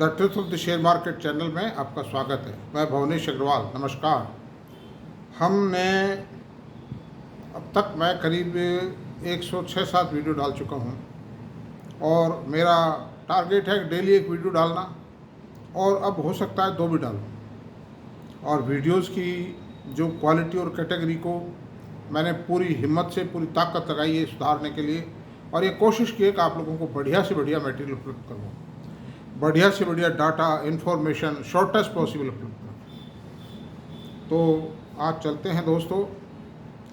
The truth of the share market channel में आपका स्वागत है। मैं भुवनेश अग्रवाल, नमस्कार। हमने अब तक मैं करीब 106-7 वीडियो डाल चुका हूँ और मेरा टारगेट है डेली एक वीडियो डालना, और अब हो सकता है 2 भी डालूँ। और वीडियोस की जो क्वालिटी और कैटेगरी को मैंने पूरी हिम्मत से, पूरी ताकत लगाई है सुधारने के लिए, और ये कोशिश की है कि आप लोगों को बढ़िया से बढ़िया मटेरियल उपलब्ध करूँ, बढ़िया से बढ़िया डाटा इन्फॉर्मेशन शॉर्टेस्ट पॉसिबल उपलब्ध करूँ। तो आज चलते हैं दोस्तों,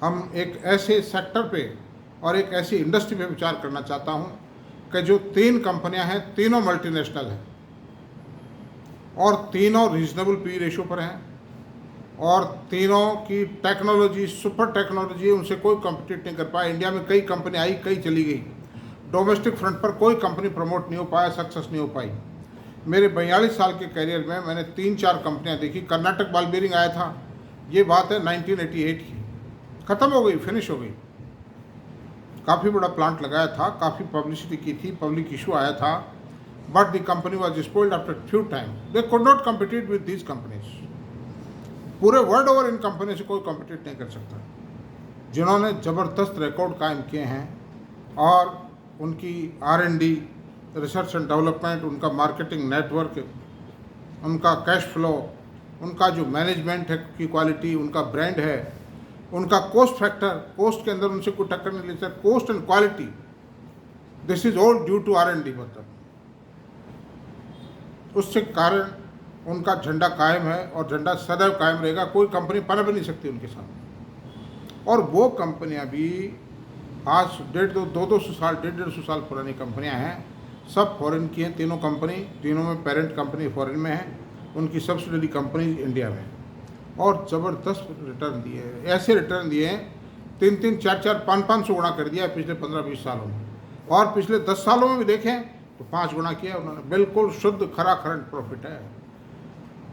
हम एक ऐसे सेक्टर पे और एक ऐसी इंडस्ट्री पे विचार करना चाहता हूँ कि जो 3 कंपनियां हैं, तीनों मल्टीनेशनल हैं और तीनों रीजनेबल पी रेशो पर हैं, और तीनों की टेक्नोलॉजी सुपर टेक्नोलॉजी, उनसे कोई कम्पिटिट नहीं कर पाया। इंडिया में कई कंपनी आई, कई चली गई, डोमेस्टिक फ्रंट पर कोई कंपनी प्रमोट नहीं हो पाया, सक्सेस नहीं हो पाई। मेरे 42 साल के करियर में मैंने 3-4 कंपनियां देखी। कर्नाटक बॉल बेयरिंग आया था, ये बात है 1988 की, ख़त्म हो गई, फिनिश हो गई। काफ़ी बड़ा प्लांट लगाया था, काफ़ी पब्लिसिटी की थी, पब्लिक इशू आया था, but the company was spoiled after few time. They could not compete with these companies. पूरे वर्ल्ड ओवर इन कंपनी से कोई कम्पिटिट नहीं कर सकता, जिन्होंने ज़बरदस्त रिकॉर्ड कायम किए हैं, और उनकी R&D, रिसर्च एंड डेवलपमेंट, उनका मार्केटिंग नेटवर्क, उनका कैश फ्लो, उनका जो मैनेजमेंट है की क्वालिटी, उनका ब्रांड है, उनका कॉस्ट फैक्टर, कॉस्ट के अंदर उनसे कोई टक्कर नहीं ले सकता, cost and quality, this is all due to R&D। मतलब उससे कारण उनका झंडा कायम है और झंडा सदैव कायम रहेगा, कोई कंपनी पनप नहीं सकती उनके साथ। और वो कंपनियां भी आज 250 साल, 150 साल पुरानी कंपनियां हैं, सब फॉरेन की हैं। तीनों कंपनी, तीनों में पेरेंट कंपनी फॉरेन में है, उनकी सब्सिडरी कंपनी इंडिया में, और ज़बरदस्त रिटर्न दिए हैं। ऐसे रिटर्न दिए हैं 3-3, 4-4, 500 गुना कर दिया है पिछले 15-20 सालों में, और पिछले 10 सालों में भी देखें तो 5 गुना किया उन्होंने। बिल्कुल शुद्ध खरा करंट प्रॉफिट है।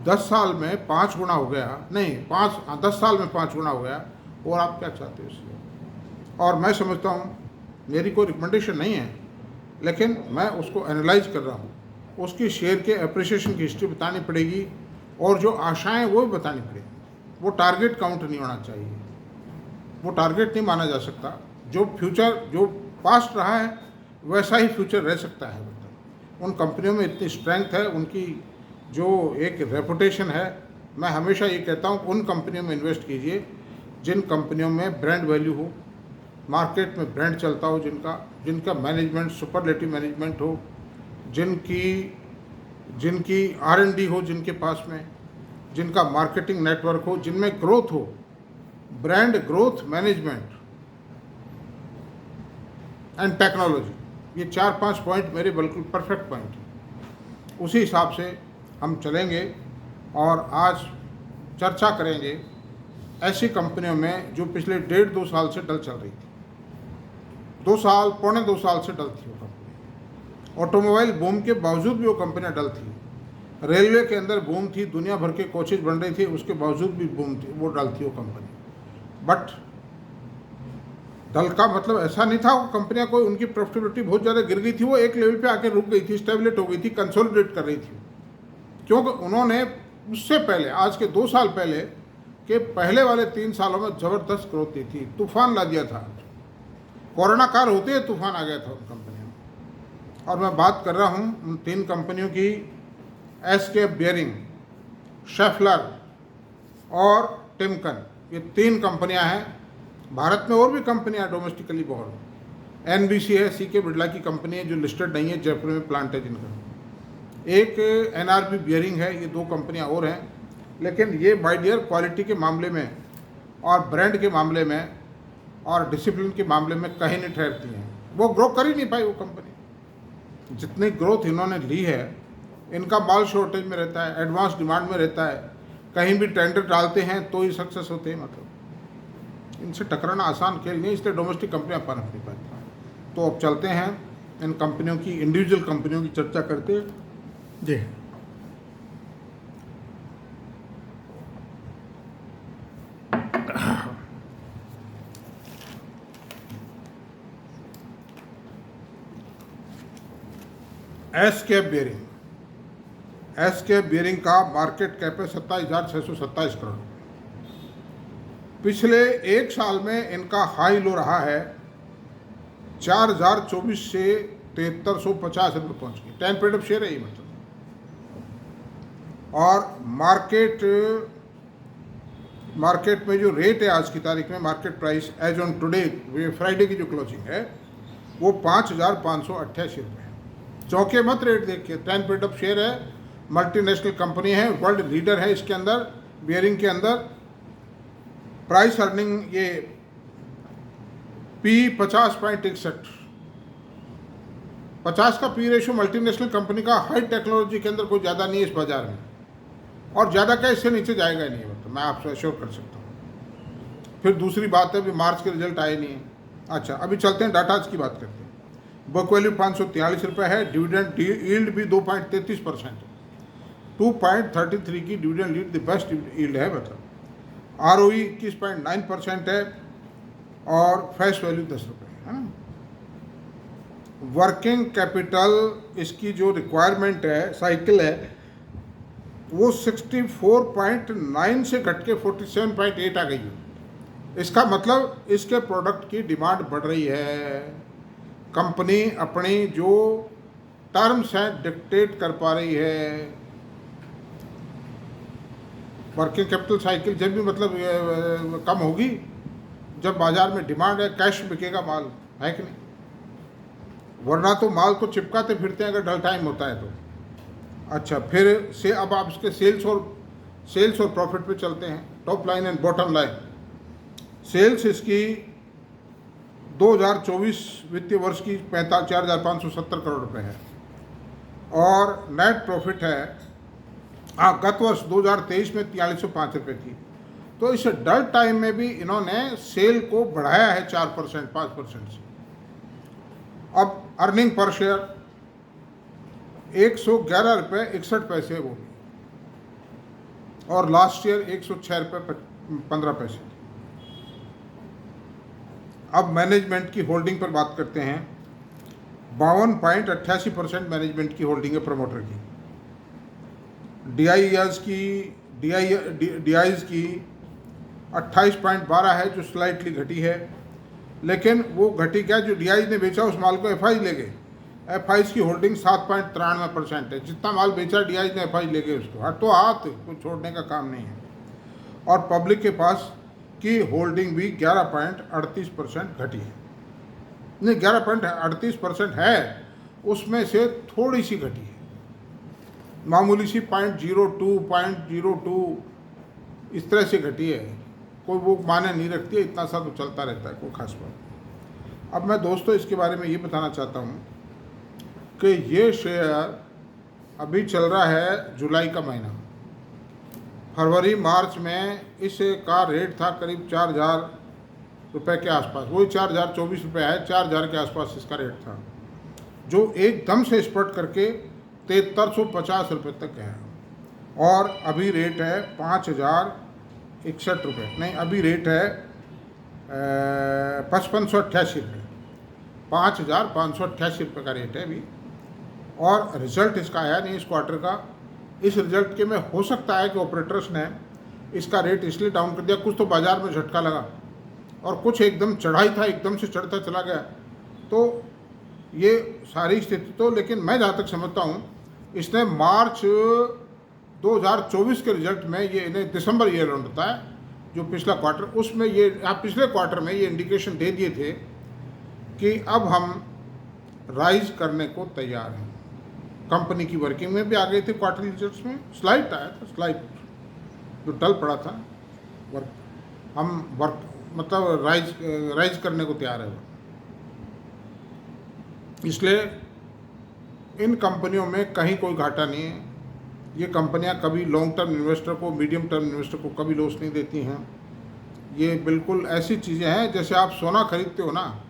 10 साल में 5 गुना हो गया, नहीं 10 साल में 5 गुना हो गया, और आप क्या चाहते हो इसलिए। और मैं समझता हूँ, मेरी कोई रिकमेंडेशन नहीं है, लेकिन मैं उसको एनालाइज कर रहा हूँ, उसकी शेयर के अप्रिसिएशन की हिस्ट्री बतानी पड़ेगी, और जो आशाएं वो भी बतानी पड़ेगी। वो टारगेट काउंट नहीं होना चाहिए, वो टारगेट नहीं माना जा सकता। जो फ्यूचर, जो पास्ट रहा है वैसा ही फ्यूचर रह सकता है। मतलब उन कंपनियों में इतनी स्ट्रेंथ है, उनकी जो एक रेपुटेशन है। मैं हमेशा ये कहता हूँ, उन कंपनियों में इन्वेस्ट कीजिए जिन कंपनियों में ब्रांड वैल्यू हो, मार्केट में ब्रांड चलता हो, जिनका मैनेजमेंट सुपरलेटिव मैनेजमेंट हो, जिनकी R&D हो, जिनके पास में जिनका मार्केटिंग नेटवर्क हो, जिनमें ग्रोथ हो, brand growth, management and technology, ये 4-5 पॉइंट मेरे बिल्कुल परफेक्ट पॉइंट हैं। उसी हिसाब से हम चलेंगे और आज चर्चा करेंगे ऐसी कंपनियों में जो पिछले 1.5-2 साल से डल चल रही थी। 2 साल, पौने 2 साल से डल थी वो कंपनी। ऑटोमोबाइल बूम के बावजूद भी वो कंपनियां डल थी। रेलवे के अंदर बूम थी, दुनिया भर के कोचेज बन रही थी, उसके बावजूद भी बूम थी, वो डल थी वो कंपनी। बट डल का मतलब ऐसा नहीं था वो कंपनियां कोई, उनकी प्रॉफिटेबिलिटी बहुत ज़्यादा गिर गई थी, वो एक लेवल पे आके रुक गई थी, स्टेबलेट हो गई थी, कंसोलिडेट कर रही थी, क्योंकि उन्होंने उससे पहले, आज के 2 साल पहले के पहले वाले 3 सालों में ज़बरदस्त ग्रोथ दी थी, तूफान ला दिया था। कोरोना काल होते ही तूफान आ गया था उन कंपनियों में। और मैं बात कर रहा हूँ उन 3 कंपनियों की, SKF बेयरिंग, शेफलर और टिमकन। ये 3 कंपनियां हैं। भारत में और भी कंपनियां डोमेस्टिकली बहुत, NBC है, CK बिरला की कंपनी है जो लिस्टेड नहीं है, जयपुर में प्लांट है जिनका। एक NRB बेयरिंग है, ये 2 कंपनियां और हैं। लेकिन ये बाय डियर क्वालिटी के मामले में और ब्रांड के मामले में और डिसिप्लिन के मामले में कहीं नहीं ठहरती हैं। वो ग्रो कर ही नहीं पाई वो कंपनी। जितनी ग्रोथ इन्होंने ली है, इनका माल शॉर्टेज में रहता है, एडवांस डिमांड में रहता है, कहीं भी टेंडर डालते हैं तो ही सक्सेस होते हैं। मतलब इनसे टकराना आसान खेल नहीं, इसलिए डोमेस्टिक कंपनियां पनप नहीं पाती। तो अब चलते हैं इन कंपनियों की, इंडिविजुअल कंपनियों की चर्चा करते जी। SKF बेयरिंग एसके बियरिंग का मार्केट कैप है 27,627 करोड़। पिछले एक साल में इनका हाई लो रहा है 4,024 से 7350 रुपये पहुँच गई। 10 पेड ऑफ शेयर है ये मतलब। और मार्केट में जो रेट है आज की तारीख में, market price as on today, Friday की जो क्लोजिंग है, वो 5,588 रुपये है। चौंके मत रेट देखिए। 10 पेड ऑफ शेयर है, मल्टीनेशनल कंपनी है, वर्ल्ड लीडर है इसके अंदर, बियरिंग के अंदर। प्राइस अर्निंग ये पी 50.61, 50 का पी रेशो मल्टीनेशनल कंपनी का हाई टेक्नोलॉजी के अंदर कोई ज़्यादा नहीं है इस बाजार में, और ज़्यादा क्या इससे नीचे जाएगा नहीं, मतलब मैं आपसे अश्योर कर सकता हूँ। फिर दूसरी बात है, अभी मार्च के रिजल्ट आए नहीं है। अच्छा, अभी चलते हैं डाटाज की बात करते हैं। बुक वैल्यू 543 रुपये है, डिविडेंड यील्ड भी 2.33% है, 2.33 की dividend yield the best yield है, मतलब ROE 21.9% है, और फेस वैल्यू 10 रुपये है ना। वर्किंग कैपिटल इसकी जो रिक्वायरमेंट है, साइकिल है, वो 64.9 से घट के 47.8 आ गई है। इसका मतलब इसके प्रोडक्ट की डिमांड बढ़ रही है। कंपनी अपनी जो टर्म्स हैं डिक्टेट कर पा रही है। वर्किंग कैपिटल साइकिल जब भी मतलब कम होगी, जब बाजार में डिमांड है, कैश बिकेगा माल, है कि नहीं? वरना तो माल को चिपकाते फिरते हैं अगर डल टाइम होता है तो। अच्छा, फिर से अब आप इसके सेल्स और प्रॉफिट पे चलते हैं। Top line and bottom line. Sales इसकी 2024 वित्तीय वर्ष की 4,570 करोड़ रुपए है, और नेट प्रॉफिट है गत वर्ष 2023 में 4,305 रुपये थी। तो इस डल टाइम में भी इन्होंने सेल को बढ़ाया है 4%, 5% से। अब अर्निंग पर शेयर 111 रुपये 61 पैसे वो, और लास्ट ईयर 106 रुपये 15 पैसे। अब मैनेजमेंट की होल्डिंग पर बात करते हैं। 52.88% मैनेजमेंट की होल्डिंग है प्रमोटर की। DIs की 28.12 है, जो स्लाइटली घटी है, लेकिन वो घटी क्या, जो DIs ने बेचा उस माल को FIs ले गए। FIs की होल्डिंग 7.93% है। जितना माल बेचा DIs ने FIs ले गए उसको, हाथों हाथ, कोई छोड़ने का काम नहीं है। और पब्लिक के पास की होल्डिंग भी 11.38% घटी है। नहीं, 11.38% है, उसमें से थोड़ी सी घटी है, मामूली सी 0.02 इस तरह से घटी है। कोई वो माने नहीं रखती है, इतना सा तो चलता रहता है, कोई खास बात। अब मैं दोस्तों इसके बारे में ये बताना चाहता हूँ कि ये शेयर अभी चल रहा है जुलाई का महीना। फरवरी मार्च में इसका रेट था करीब 4,000 रुपये के आसपास, वही 4,024 रुपये है, 4,000 के आसपास इसका रेट था, जो एकदम से स्पॉट करके 7350 रुपये तक है। और अभी रेट है 5,061 रुपये, नहीं अभी रेट है 5,588 रुपये, 5,588 रुपये का रेट है अभी। और रिजल्ट इसका आया नहीं इस क्वार्टर का। इस रिजल्ट के में हो सकता है कि ऑपरेटर्स ने इसका रेट इसलिए डाउन कर दिया, कुछ तो बाज़ार में झटका लगा और कुछ एकदम चढ़ाई था, एकदम से चढ़ता चला गया। तो ये सारी स्थिति तो, लेकिन मैं जहाँ तक समझता हूँ, इसने मार्च 2024 के रिजल्ट में ये इन्हें दिसंबर ईयर एंड होता है जो पिछला क्वार्टर, उसमें ये पिछले क्वार्टर में ये इंडिकेशन दे दिए थे कि अब हम राइज करने को तैयार हैं। कंपनी की वर्किंग में भी आ गए थे क्वार्टरली रिजल्ट्स में, स्लाइट आया था, स्लाइट जो टल पड़ा था। हम मतलब राइज करने को तैयार है। इसलिए इन कंपनियों में कहीं कोई घाटा नहीं है। ये कंपनियां कभी लॉन्ग टर्म इन्वेस्टर को, मीडियम टर्म इन्वेस्टर को कभी लॉस नहीं देती हैं। ये बिल्कुल ऐसी चीज़ें हैं जैसे आप सोना खरीदते हो ना।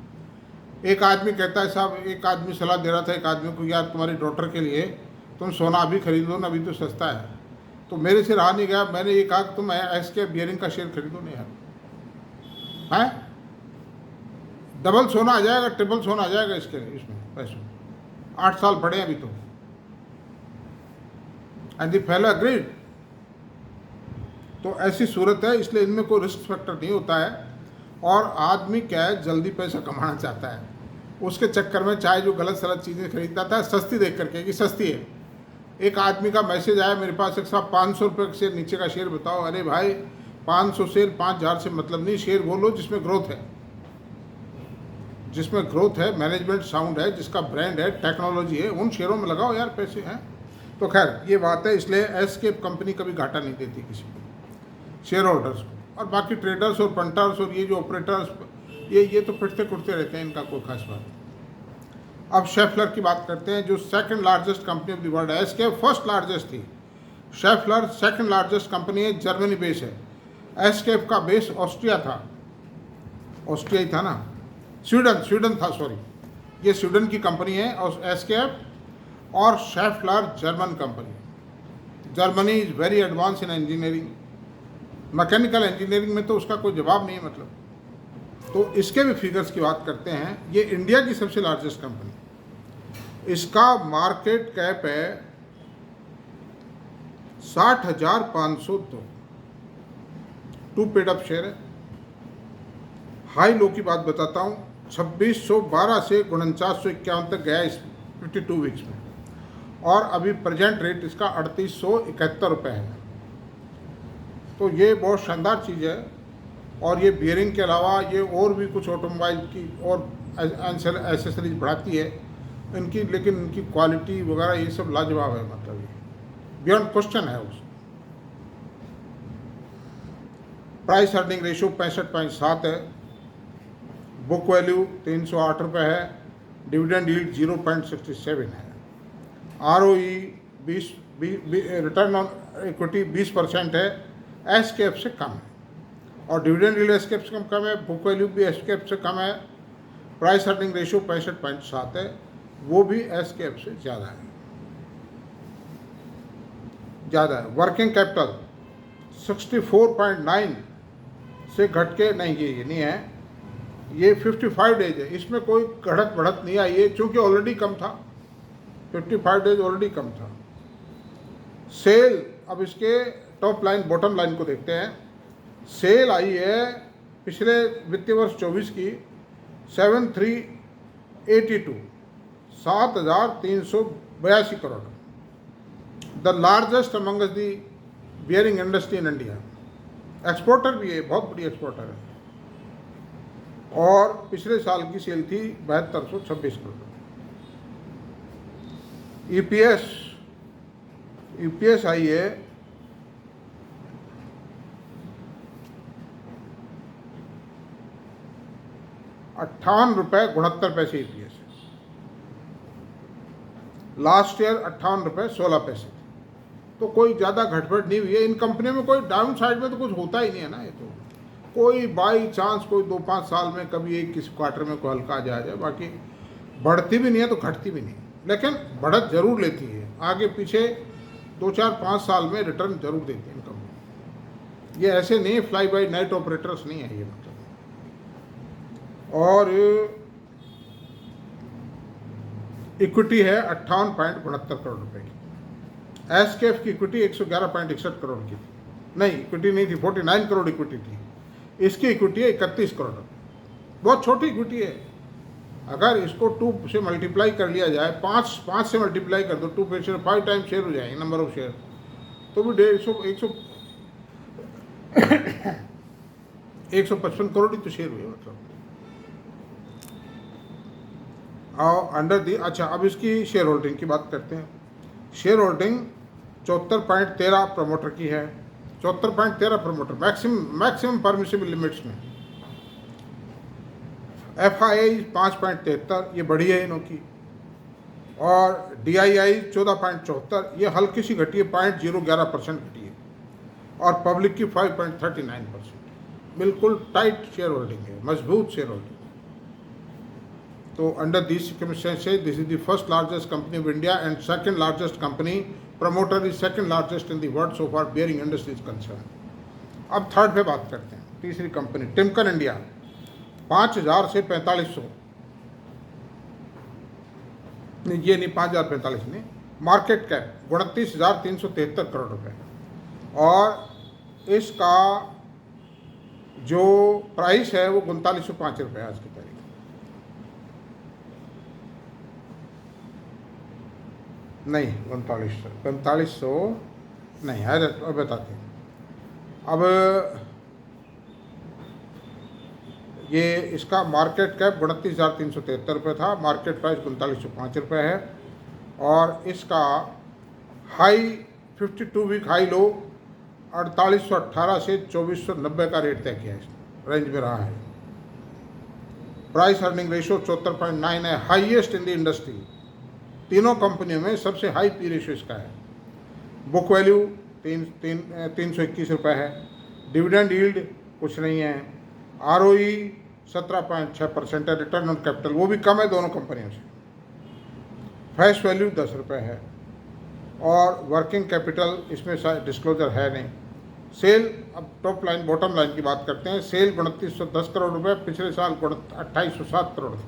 एक आदमी कहता है, साहब एक आदमी सलाह दे रहा था एक आदमी को, यार तुम्हारी डॉटर के लिए तुम सोना अभी खरीद लो ना, अभी तो सस्ता है। तो मेरे से रहा नहीं गया, मैंने ये कहा कि तुम एसके बियरिंग का शेयर खरीदो नहीं यार, हैं डबल सोना आ जाएगा, ट्रिपल सोना आ जाएगा इसके इसमें पैसों। 8 साल पड़े अभी तो। And the fellow agreed. तो ऐसी सूरत है, इसलिए इनमें कोई रिस्क फैक्टर नहीं होता है। और आदमी क्या है, जल्दी पैसा कमाना चाहता है, उसके चक्कर में चाहे जो गलत सलत चीज़ें खरीदता था सस्ती देख करके कि सस्ती है। एक आदमी का मैसेज आया मेरे पास, एक साहब 500 रुपये से नीचे का शेयर बताओ। अरे भाई 500 शेयर 5000 से मतलब नहीं, शेयर बोलो जिसमें ग्रोथ है, जिसमें ग्रोथ है, मैनेजमेंट साउंड है, जिसका ब्रांड है, टेक्नोलॉजी है, उन शेयरों में लगाओ यार पैसे हैं। तो खैर ये बात है, इसलिए एसकेप कंपनी कभी घाटा नहीं देती किसी को, शेयर होल्डर्स को। और बाकी ट्रेडर्स और पंटर्स और ये जो ऑपरेटर्स ये तो फिरते कुटते रहते हैं, इनका कोई खास बात नहीं। अब शेफलर की बात करते हैं, जो second largest company of the world है। एसकेप फर्स्ट लार्जेस्ट थी, शेफलर सेकंड लार्जेस्ट कंपनी है, जर्मनी बेस है। एसकेप का बेस ऑस्ट्रिया था, ऑस्ट्रिया ही था ना, स्वीडन था, सॉरी, ये स्वीडन की कंपनी है। और एसकेप और Schaeffler German company. Germany is very advance in engineering, mechanical engineering में तो उसका कोई जवाब नहीं है मतलब। तो इसके भी फिगर्स की बात करते हैं। ये इंडिया की सबसे लार्जेस्ट कंपनी, इसका मार्केट कैप है 60,502, 2 पेड अप शेयर है। हाई लो की बात बताता हूँ, 2612 से 4951 तक गया इस 52 वीक्स में। और अभी प्रेजेंट रेट इसका 3871 रुपये है। तो ये बहुत शानदार चीज़ है। और ये बियरिंग के अलावा ये और भी कुछ ऑटोमोबाइल की और एसेसरीज बढ़ाती है इनकी, लेकिन इनकी क्वालिटी वगैरह ये सब लाजवाब है, मतलब ये बियॉन्ड क्वेश्चन है। उस प्राइस अर्निंग रेशियो 65.7 है, बुक वैल्यू 308 रुपये है, डिविडेंड यील्ड 0.67 है, ROE 20, रिटर्न ऑन इक्विटी 20% है, एसकेप से कम है। और डिविडेंड यील्ड एसकेप से कम है, बुक वैल्यू भी एसकेप से कम है, प्राइस अर्निंग रेशियो 65.7 है, वो भी एसकेप से ज़्यादा है। वर्किंग कैपिटल 64.9 से घट के नहीं, ये नहीं है, ये 55 डेज है। इसमें कोई बढ़त नहीं आई है, चूँकि ऑलरेडी कम था, 55 डेज ऑलरेडी कम था। सेल, अब इसके टॉप लाइन बॉटम लाइन को देखते हैं। सेल आई है पिछले वित्तीय वर्ष 24 की 7382, 7382 crore, the largest among the bearing industry in India. Exporter भी है, बहुत बड़ी एक्सपोर्टर है। और पिछले साल की सेल थी 7226 करोड़। ईपीएस आई है 58 रुपये 69 पैसे ईपीएस। लास्ट ईयर 58 रुपये 16 पैसे। तो कोई ज़्यादा घटबढ़ नहीं हुई है इन कंपनियों में। कोई डाउन साइड में तो कुछ होता ही नहीं है ना। ये तो कोई बाई चांस कोई 2-5 साल में कभी एक किसी क्वार्टर में कोई हल्का आ जाए, बाकी बढ़ती भी नहीं है तो घटती भी नहीं, लेकिन बढ़त जरूर लेती है। आगे पीछे 2-4-5 साल में रिटर्न जरूर देती है कंपनी। ये ऐसे नहीं फ्लाई बाई नाइट ऑपरेटर्स नहीं है ये मतलब। और इक्विटी है 58.69 करोड़ रुपए की। एसकेएफ की इक्विटी 111.61 करोड़ की थी, नहीं इक्विटी नहीं थी, 49 करोड़ इक्विटी थी। इसकी इक्विटी है 31 करोड़ रुपये, बहुत छोटी इक्विटी है। अगर इसको 2 से मल्टीप्लाई कर लिया जाए, 5 से मल्टीप्लाई कर दो, 2 पे शेयर 5 टाइम शेयर हो जाएंगे नंबर ऑफ शेयर, तो भी 155 करोड़ ही तो शेयर हुए मतलब। अंडर दी, अच्छा अब इसकी शेयर होल्डिंग की बात करते हैं। शेयर होल्डिंग 74.13 प्रमोटर की है, 74.13 प्रमोटर मैक्सिमम परमिसिबल लिमिट्स में। FII 5.73, ये बढ़ी है इनों की। और DII 14.74, ये हल्की सी घटी है, 0.011% घटी है। और पब्लिक की 5.39%, बिल्कुल टाइट शेयर होल्डिंग है, मजबूत शेयर होल्डिंग। तो under this circumstances, this is the first largest company of India and second largest company, promoter is second largest in the world so far bearing industry is concern. अब third पे बात करते हैं, तीसरी company Timken India, 5000 से 4500, नहीं ये नहीं 5045 नहीं, मार्केट कैप 29,373 करोड़ रुपए और इसका जो प्राइस है वो 3905 रुपये आज की तारीख। नहीं 4500 नहीं है, अब बताते हैं। अब ये इसका मार्केट कैप 29,373 रुपये था, मार्केट प्राइस 4505 रुपये है और इसका हाई 52 वीक हाई लो 4818 से 2490 का रेट तय किया है, रेंज में रहा है। प्राइस अर्निंग रेशो 74.9 है, हाईएस्ट इन द इंडस्ट्री। तीनों कंपनियों में सबसे हाई पी रेशो इसका है। बुक वैल्यू 321 रुपये है। डिविडेंड यील्ड कुछ नहीं है। ROE 17.6% है। रिटर्न ऑन कैपिटल वो भी कम है दोनों कंपनियों से। फेस वैल्यू 10 रुपये है और वर्किंग कैपिटल इसमें डिस्क्लोजर है नहीं। सेल, अब टॉप लाइन बॉटम लाइन की बात करते हैं। सेल 2910 करोड़ रुपये, पिछले साल 2807 करोड़ थे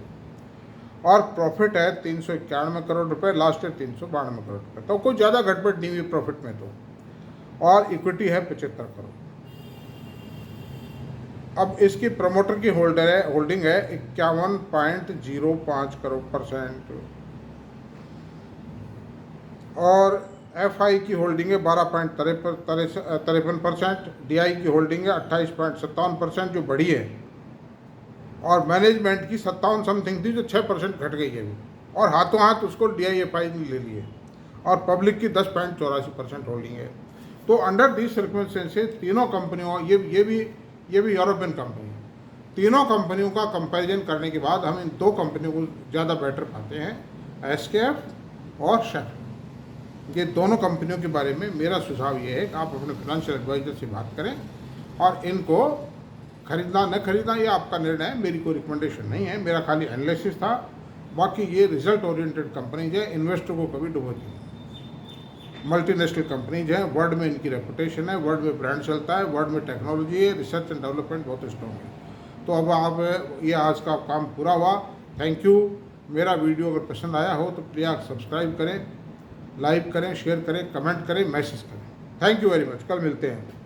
और प्रॉफिट है 391 करोड़ रुपये, लास्ट ईयर 392 करोड़ रुपये। तो कोई ज़्यादा गड़बड़ नहीं हुई प्रॉफिट में तो। और इक्विटी है 75 करोड़। अब इसकी प्रमोटर की होल्डिंग है 51.05 करोड़ %। और FI की होल्डिंग है 12.53%। DI की होल्डिंग है 28.57% जो बढ़ी है और मैनेजमेंट की 57 समथिंग थी जो 6% घट गई है अभी, और हाथों हाथ उसको DIFI ने ले लिए। और पब्लिक की 10.84% होल्डिंग है। तो अंडर दिस सर्कमस्टेंसेस तीनों कंपनियों, ये भी यूरोपियन कंपनी है, तीनों कंपनियों का कंपैरिजन करने के बाद हम इन दो कंपनियों को ज़्यादा बेटर पाते हैं, SKF और शेफर। ये दोनों कंपनियों के बारे में मेरा सुझाव ये है कि आप अपने फाइनेंशियल एडवाइजर से बात करें और इनको खरीदना न खरीदना ये आपका निर्णय है, मेरी कोई रिकमेंडेशन नहीं है, मेरा खाली एनालिसिस था। बाकी ये रिजल्ट ओरिएंटेड कंपनीज है, इन्वेस्टर को कभी डुबोती नहीं। मल्टीनेशनल कंपनीज हैं, वर्ल्ड में इनकी रेपुटेशन है, वर्ल्ड में ब्रांड चलता है, वर्ल्ड में टेक्नोलॉजी है, रिसर्च एंड डेवलपमेंट बहुत स्ट्रॉन्ग है। तो अब आप ये आज का काम पूरा हुआ। Thank you. मेरा वीडियो अगर पसंद आया हो तो प्लीज़ सब्सक्राइब करें, लाइक करें, शेयर करें, कमेंट करें, मैसेज करें। Thank you very much. कल मिलते हैं।